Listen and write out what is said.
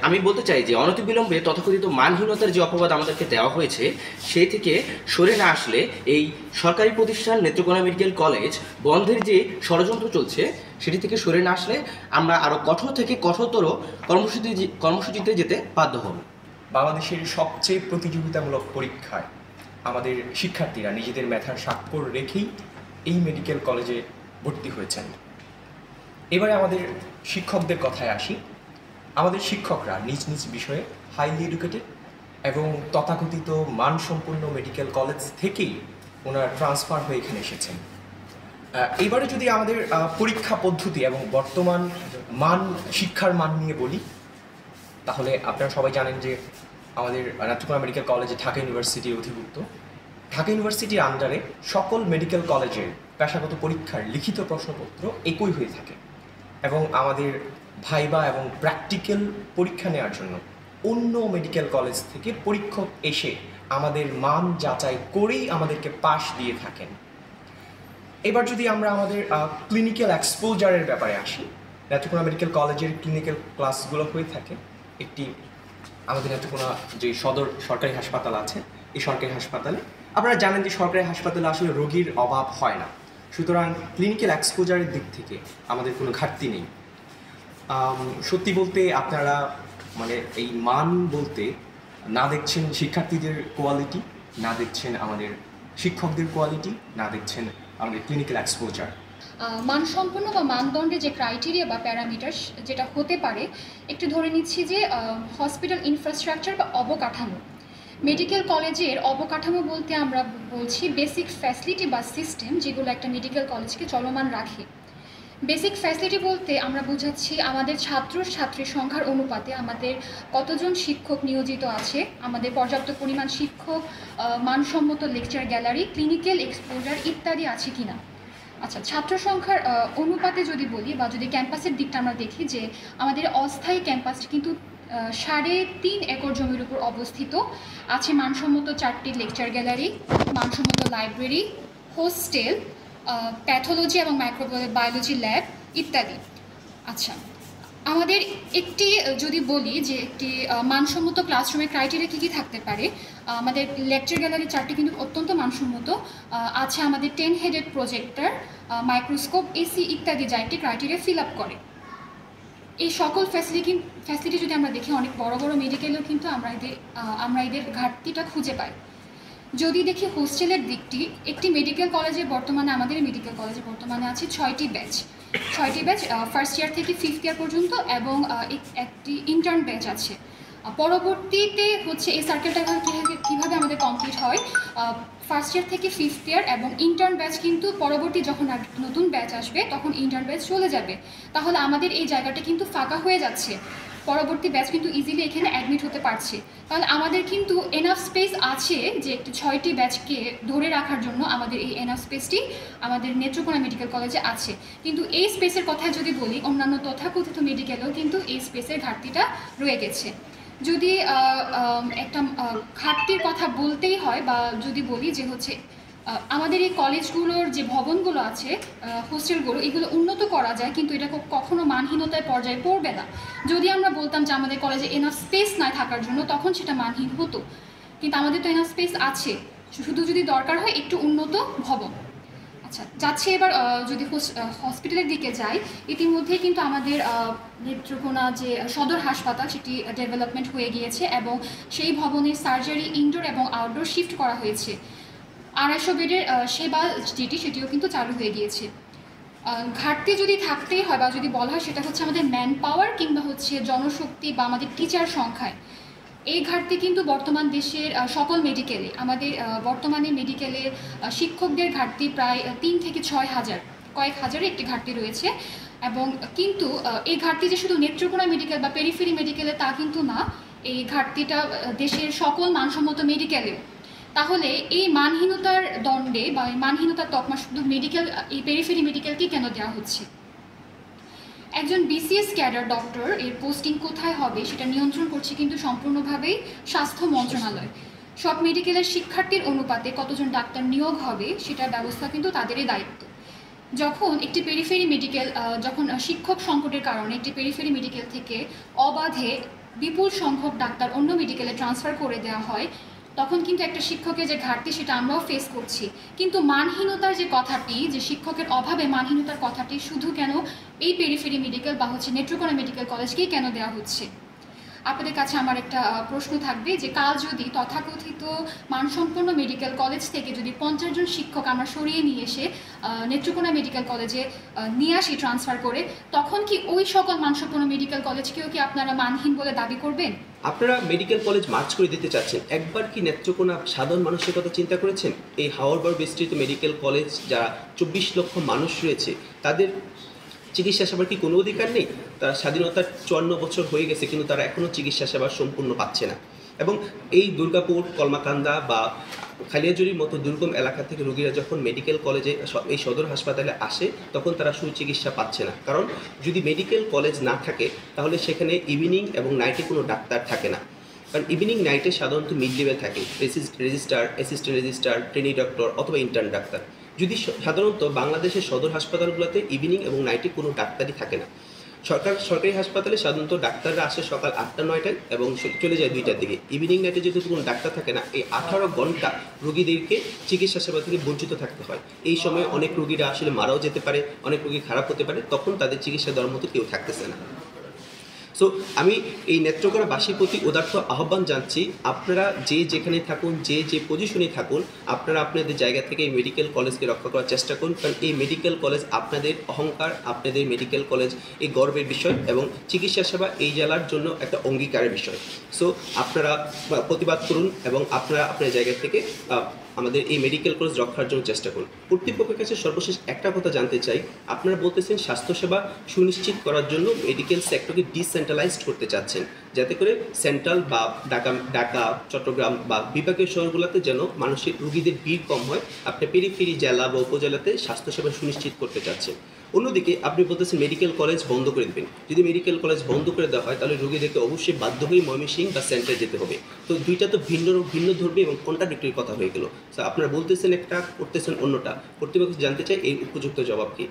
আমি বলতে চাই যে অনতিবিলম্বে তথাকথিত মানহীনতার যে অপবাদ আমাদেরকে দেওয়া হয়েছে সেই থেকে সরে না আসলে এই সরকারি প্রতিষ্ঠান নেত্রকোনা মেডিকেল কলেজ বন্ধের যে ষড়যন্ত্র চলছে সেটি থেকে সরে না আসলে আমরা আরও কঠোর থেকে কঠোরতর কর্মসূচিতে যেতে বাধ্য হব। বাংলাদেশের সবচেয়ে প্রতিযোগিতামূলক পরীক্ষায় আমাদের শিক্ষার্থীরা নিজেদের মেধার স্বাক্ষর রেখেই এই মেডিকেল কলেজে ভর্তি হয়েছেন। এবারে আমাদের শিক্ষকদের কথায় আসি। আমাদের শিক্ষকরা নিজ নিজ বিষয়ে হাইলি এডুকেটেড এবং তথাকথিত মানসম্পন্ন মেডিকেল কলেজ থেকেই ওনারা ট্রান্সফার হয়ে এখানে এসেছেন। এবারে যদি আমাদের পরীক্ষা পদ্ধতি এবং বর্তমান শিক্ষার মান নিয়ে বলি, তাহলে আপনারা সবাই জানেন যে আমাদের নেত্রকোনা মেডিকেল কলেজে ঢাকা ইউনিভার্সিটি অধিভুক্ত। ঢাকা ইউনিভার্সিটির আন্ডারে সকল মেডিকেল কলেজের পেশাগত পরীক্ষার লিখিত প্রশ্নপত্র একই হয়ে থাকে এবং আমাদের ভাইবা এবং প্র্যাকটিক্যাল পরীক্ষা নেওয়ার জন্য অন্য মেডিকেল কলেজ থেকে পরীক্ষক এসে আমাদের মান যাচাই করেই আমাদেরকে পাশ দিয়ে থাকেন। এবার যদি আমরা আমাদের ক্লিনিক্যাল এক্সপোজারের ব্যাপারে আসি, নেত্রকোনা মেডিকেল কলেজের ক্লিনিক্যাল ক্লাসগুলো হয়ে থাকে একটি আমাদের নেত্রকোনা যে সদর সরকারি হাসপাতাল আছে, এই সরকারি হাসপাতালে আপনারা জানেন যে সরকারি হাসপাতালে আসলে রোগীর অভাব হয় না, সুতরাং ক্লিনিক্যাল এক্সপোজারের দিক থেকে আমাদের কোনো ঘাটতি নেই। সত্যি বলতে আপনারা মানে এই মান বলতে না দেখছেন শিক্ষার্থীদের কোয়ালিটি, না দেখছেন আমাদের শিক্ষকদের কোয়ালিটি, না দেখছেন আমাদের ক্লিনিক্যাল এক্সপোজার। মানসম্পন্ন বা মানদণ্ডে যে ক্রাইটেরিয়া বা প্যারামিটার যেটা হতে পারে, একটু ধরে নিচ্ছি যে হসপিটাল ইনফ্রাস্ট্রাকচার বা অবকাঠামো। মেডিকেল কলেজের অবকাঠামো বলতে আমরা বলছি বেসিক ফ্যাসিলিটি বা সিস্টেম, যেগুলো একটা মেডিকেল কলেজকে চলমান রাখে। বেসিক ফ্যাসিলিটি বলতে আমরা বুঝাচ্ছি আমাদের ছাত্রীর সংখ্যার অনুপাতে আমাদের কতজন শিক্ষক নিয়োজিত আছে, আমাদের পর্যাপ্ত পরিমাণ শিক্ষক, মানসম্মত লেকচার গ্যালারি, ক্লিনিক্যাল এক্সপোজার ইত্যাদি আছে কিনা। আচ্ছা, ছাত্র সংখ্যার অনুপাতে যদি বলি বা যদি ক্যাম্পাসের দিকটা আমরা দেখি, যে আমাদের অস্থায়ী ক্যাম্পাসটি কিন্তু 3.5 একর জমির উপর অবস্থিত আছে। মানসম্মত 4টি লেকচার গ্যালারি, মানসম্মত লাইব্রেরি, হোস্টেল, প্যাথোলজি এবং মাইক্রোবায়োলজি ল্যাব ইত্যাদি। আচ্ছা, আমাদের একটি যদি বলি যে একটি মানসম্মত ক্লাসরুমের ক্রাইটেরিয়া কী থাকতে পারে, আমাদের লেকচার গ্যালারি 4টি কিন্তু অত্যন্ত মানসম্মত আছে। আমাদের 10 হেডেড প্রজেক্টর, মাইক্রোস্কোপ, এসি ইত্যাদি যা একটি ক্রাইটেরিয়া ফিল আপ করে। এই সকল ফ্যাসিলিটি যদি আমরা দেখি, অনেক বড় বড় মেডিকেলেও কিন্তু আমরা এদের ঘাটতিটা খুঁজে পাই। যদি দেখি হোস্টেলের দিকটি, একটি মেডিকেল কলেজে বর্তমানে আমাদের মেডিকেল কলেজে বর্তমানে আছে 6টি ব্যাচ, ফার্স্ট ইয়ার থেকে 5th ইয়ার পর্যন্ত, এবং একটি ইন্টার্ন ব্যাচ আছে। পরবর্তীতে হচ্ছে এই সার্কেলটা কীভাবে আমাদের কমপ্লিট হয়, ফার্স্ট ইয়ার থেকে 5th ইয়ার এবং ইন্টার্ন ব্যাচ কিন্তু পরবর্তী যখন নতুন ব্যাচ আসবে তখন ইন্টার্ন ব্যাচ চলে যাবে, তাহলে আমাদের এই জায়গাটা কিন্তু ফাঁকা হয়ে যাচ্ছে। পরবর্তী ব্যাচ কিন্তু ইজিলি এখানে অ্যাডমিট হতে পারছে, তাহলে আমাদের কিন্তু এনাফ স্পেস আছে যে একটি 6টি ব্যাচকে ধরে রাখার জন্য। আমাদের এই এনাফ স্পেসটি আমাদের নেত্রকোনা মেডিকেল কলেজে আছে, কিন্তু এই স্পেসের কথা যদি বলি, অন্যান্য তথাকথিত মেডিকেলেও কিন্তু এই স্পেসের ঘাটতিটা রয়ে গেছে। যদি একটা ঘাটতির কথা বলতেই হয় বা যদি বলি যে হচ্ছে আমাদের এই কলেজগুলোর যে ভবনগুলো আছে, হোস্টেলগুলো, এগুলো উন্নত করা যায়, কিন্তু এটা কখনো মানহীনতার পর্যায়ে পড়বে না। যদি আমরা বলতাম যে আমাদের কলেজে এনাফ স্পেস না থাকার জন্য, তখন সেটা মানহীন হতো, কিন্তু আমাদের তো এনাফ স্পেস আছে, শুধু যদি দরকার হয় একটু উন্নত ভবন। আচ্ছা, যাচ্ছে এবার যদি হসপিটালের দিকে যাই, ইতিমধ্যে কিন্তু আমাদের নেত্রকোনা যে সদর হাসপাতাল সেটি ডেভেলপমেন্ট হয়ে গিয়েছে এবং সেই ভবনের সার্জারি ইনডোর এবং আউটডোর শিফট করা হয়েছে। 250 বেডের সেবা সেটিও কিন্তু চালু হয়ে গিয়েছে। ঘাটতি যদি থাকতেই হয় বা যদি বলা হয়, সেটা হচ্ছে আমাদের ম্যান পাওয়ার কিংবা হচ্ছে জনশক্তি বা আমাদের টিচার সংখ্যায়। এই ঘাটতি কিন্তু বর্তমান দেশের সকল মেডিকেলে, আমাদের বর্তমানে মেডিকেলে শিক্ষকদের ঘাটতি প্রায় 3 থেকে 6 হাজার, কয়েক হাজারে একটি ঘাটতি রয়েছে। এবং কিন্তু এই ঘাটতি যে শুধু নেত্রকোনা মেডিকেল বা পেরিফেরি মেডিকেলে তা কিন্তু না, এই ঘাটতিটা দেশের সকল মানসম্মত মেডিকেলেও। তাহলে এই মানহীনতার দণ্ডে বা এই মানহীনতার তকমা শুধু এই পেরিফেরি মেডিকেলকে কেন দেওয়া হচ্ছে? একজন বিসিএস ক্যাডার ডক্টর এর পোস্টিং কোথায় হবে সেটা নিয়ন্ত্রণ করছে কিন্তু সম্পূর্ণভাবেই স্বাস্থ্য মন্ত্রণালয়। সব মেডিকেলের শিক্ষার্থীর অনুপাতে কতজন ডাক্তার নিয়োগ হবে সেটার ব্যবস্থা কিন্তু তাদেরই দায়িত্ব। যখন একটি পেরিফেরি মেডিকেল, যখন শিক্ষক সংকটের কারণে একটি পেরিফেরি মেডিকেল থেকে অবাধে বিপুল সংখ্যক ডাক্তার অন্য মেডিকেলে ট্রান্সফার করে দেওয়া হয়, তখন কিন্তু একটা শিক্ষকের যে ঘাটতি সেটা আমরাও ফেস করছি। কিন্তু মানহীনতার যে কথাটি, যে শিক্ষকের অভাবে মানহীনতার কথাটি শুধু কেন এই পেরিফেরি মেডিকেল বা নেত্রকোনা মেডিকেল কলেজকেই কেন দেওয়া হচ্ছে? আপনাদের কাছে আমার একটা প্রশ্ন থাকবে যে কাল যদি তথাকথিত মানসম্পন্ন মেডিকেল কলেজ থেকে যদি 50 জন শিক্ষক আমরা সরিয়ে নিয়ে এসে নেত্রকোনা মেডিকেল কলেজে নিয়ে আসি ট্রান্সফার করে, তখন কি ওই সকল মানসম্পন্ন মেডিকেল কলেজকেও কি আপনারা মানহীন বলে দাবি করবেন? আপনারা মেডিকেল কলেজ মার্চ করে দিতে চাচ্ছেন, একবার কি নেত্রকোনা সাধারণ মানুষের কথা চিন্তা করেছেন? এই হাওড় বিস্তৃত মেডিকেল কলেজ যারা 24 লক্ষ মানুষ রয়েছে, তাদের চিকিৎসা সেবার কি কোনো অধিকার নেই? তারা স্বাধীনতার 54 বছর হয়ে গেছে, কিন্তু তারা এখনও চিকিৎসা সেবা সম্পূর্ণ পাচ্ছে না। এবং এই দুর্গাপুর, কলমাকান্দা বা খালিয়াজুরির মতো দুর্গম এলাকা থেকে রোগীরা যখন মেডিকেল কলেজে এই সদর হাসপাতালে আসে, তখন তারা সুচিকিৎসা পাচ্ছে না। কারণ যদি মেডিকেল কলেজ না থাকে তাহলে সেখানে ইভিনিং এবং নাইটে কোনো ডাক্তার থাকে না। কারণ ইভিনিং নাইটে সাধারণত মিড লেভেল থাকে, registrar, assistant registrar, trainee doctor অথবা ইন্টার্ন ডাক্তার। যদি সাধারণত বাংলাদেশের সদর হাসপাতালগুলোতে ইভিনিং এবং নাইটে কোনো ডাক্তারই থাকে না। সরকারি হাসপাতালে সাধারণত ডাক্তাররা আসে সকাল 8টা-9টায় এবং চলে যায় 2টার দিকে। ইভিনিং নাইটে যেহেতু কোনো ডাক্তার থাকে না, এই 18 ঘন্টা রোগীদেরকে চিকিৎসা সেবা থেকে বঞ্চিত থাকতে হয়। এই সময় অনেক রোগীরা আসলে মারাও যেতে পারে, অনেক রোগী খারাপ হতে পারে, তখন তাদের চিকিৎসা দেওয়ার মতো কেউ থাকতেছে না। সো আমি এই নেত্রকোনাবাসীর প্রতি উদার্ত আহ্বান জানছি, আপনারা যেখানে থাকুন, যে পজিশনে থাকুন, আপনারা আপনাদের জায়গা থেকে এই মেডিকেল কলেজকে রক্ষা করার চেষ্টা করুন। কারণ এই মেডিকেল কলেজ আপনাদের অহংকার, আপনাদের মেডিকেল কলেজ এই গর্বের বিষয় এবং চিকিৎসা সেবা এই জেলার জন্য একটা অঙ্গীকারের বিষয়। সো আপনারা প্রতিবাদ করুন এবং আপনারা আপনার জায়গা থেকে আমাদের এই মেডিকেল কলেজ রক্ষার জন্য চেষ্টা করুন। কর্তৃপক্ষের কাছে সর্বশেষ একটা কথা জানতে চাই, আপনারা বলতেছেন স্বাস্থ্যসেবা সুনিশ্চিত করার জন্য মেডিকেল সেক্টরকে ডিসেন্ট্রালাইজড করতে চাচ্ছেন, যাতে করে সেন্ট্রাল বা ঢাকা, চট্টগ্রাম বা বিভাগীয় শহরগুলোতে যেন মানুষের রোগীদের ভিড় কম হয়। আপনি পেরিফেরি জেলা বা উপজেলাতে স্বাস্থ্যসেবা সুনিশ্চিত করতে চাচ্ছেন। অন্যদিকে আপনি বলতেছেন মেডিকেল কলেজ বন্ধ করে দেবেন। যদি মেডিকেল কলেজ বন্ধ করে দেওয়া হয় তাহলে রোগীদেরকে অবশ্যই বাধ্য হয়ে ময়মনসিংহ বা সেন্টারে যেতে হবে। তো দুইটা তো ভিন্ন ধর্মী এবং কন্ট্রাডিক্টরি কথা হয়ে গেল। আপনারা বলতেছেন একটা, করতেছেন অন্যটা। কর্তৃপক্ষ জানতে চাই এর উপযুক্ত জবাব কি।